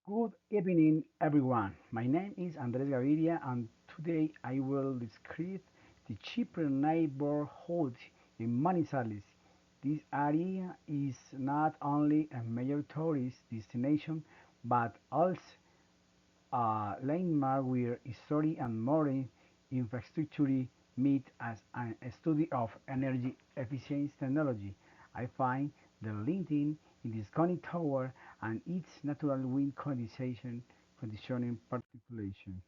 Good evening, everyone. My name is Andres Gaviria, and today I will describe the cheaper neighborhood in Manizales. This area is not only a major tourist destination, but also a landmark where history and modern infrastructure meet as a study of energy efficient technology. I find the LinkedIn in this conic tower and its natural wind conditioning particulation.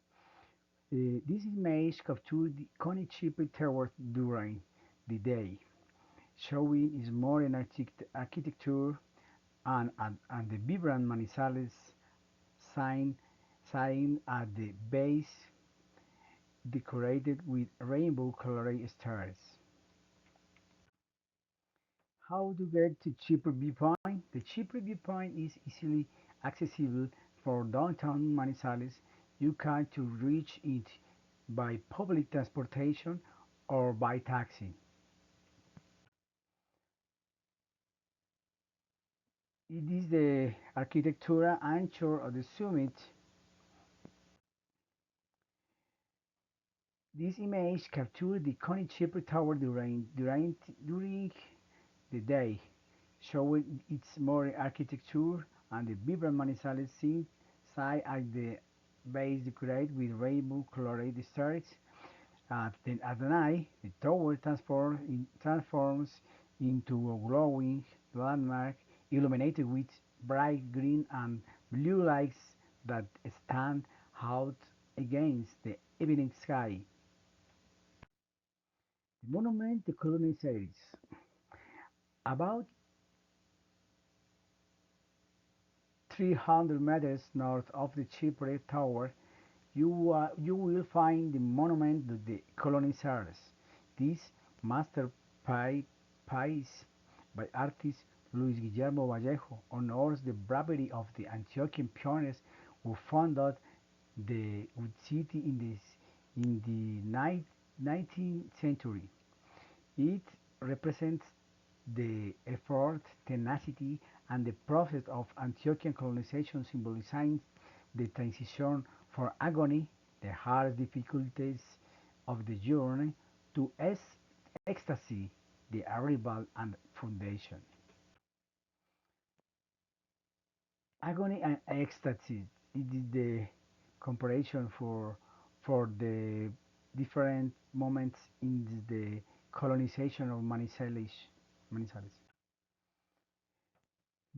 This image captures the conic tower during the day, showing its modern architecture and the vibrant Manizales sign sign at the base decorated with rainbow-colored stars. How to get to cheaper viewpoint? The cheaper viewpoint is easily accessible for downtown Manizales. You can to reach it by public transportation or by taxi. It is the architectura anchor of the summit. This image captures the iconic Shepherd Tower during the day, showing its modern architecture and the vibrant Manizales scene side at the base decorated with rainbow-colored stars. At the night, the tower transforms into a glowing landmark illuminated with bright green and blue lights that stand out against the evening sky. The monument to colonizers. About 300 meters north of the Chipre Tower, you will find the monument to the colonizers. This masterpiece by artist Luis Guillermo Vallejo honors the bravery of the Antiochian pioneers who founded the city in the 19th century. It represents the effort, tenacity, and the process of Antiochian colonization, symbolizing the transition from agony, the hard difficulties of the journey, to ecstasy, the arrival and foundation. Agony and ecstasy, it is the comparison for the different moments in the colonization of Manizales.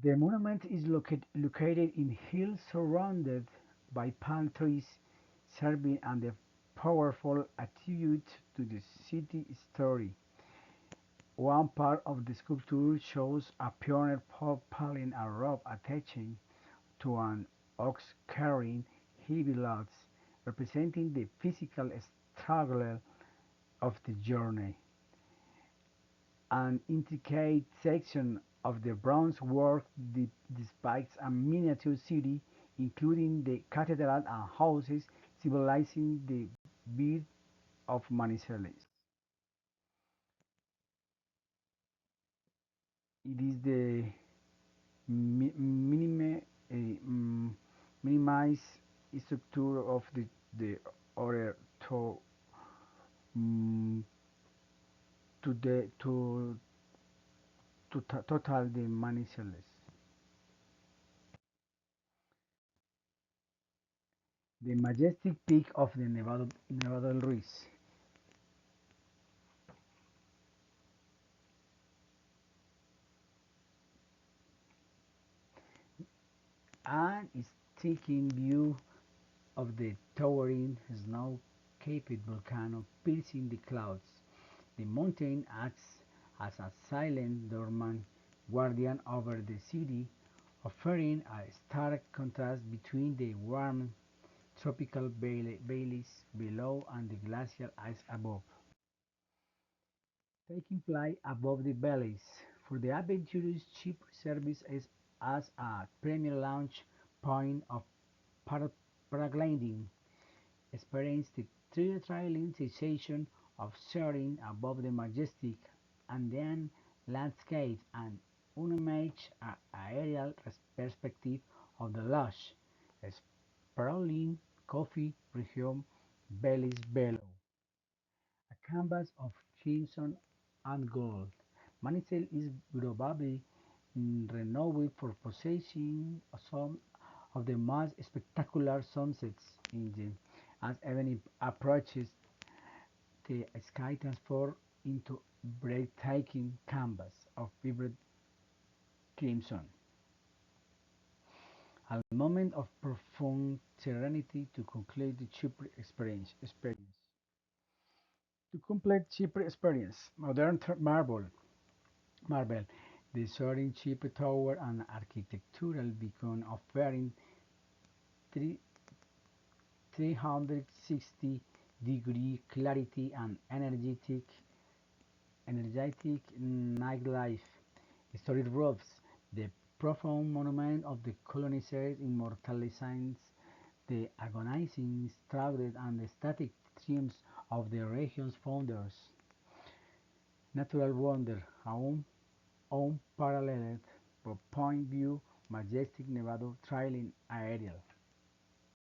The monument is located in hills surrounded by palm trees, serving as a powerful attribute to the city story. One part of the sculpture shows a pioneer pulling a rope attaching to an ox carrying heavy loads, representing the physical struggle of the journey. An intricate section of the bronze work depicts a miniature city, including the cathedral and houses, symbolizing the birth of Manizales. It is the mi- minime, mm, minimized structure of the order mm, to total the Manizales. The majestic peak of the Nevado del Ruiz, and its taking view of the towering snow-capped volcano piercing the clouds. The mountain acts as a silent dormant guardian over the city, offering a stark contrast between the warm tropical valleys below and the glacial ice above. Taking flight above the valleys for the adventurous ship service is as a premier launch point of paragliding. Experience the thrilling sensation of soaring above the majestic Andean landscape and unmatched aerial perspective of the lush, sprawling coffee region Belize below, a canvas of crimson and gold. Manizales is probably renowned for possessing some of the most spectacular sunsets in the as evening approaches, the sky transforms into breathtaking canvas of vibrant crimson, a moment of profound serenity to conclude the Chipre experience. To complete Chipre experience, modern marble, the soaring Chipre Tower and architectural beacon offering 360-degree clarity and energetic nightlife. Storied roofs, the profound monument of the colonizers immortalizes the agonizing struggles and the static triumphs of the region's founders. Natural wonder, unparalleled, point view, majestic Nevado trailing aerial.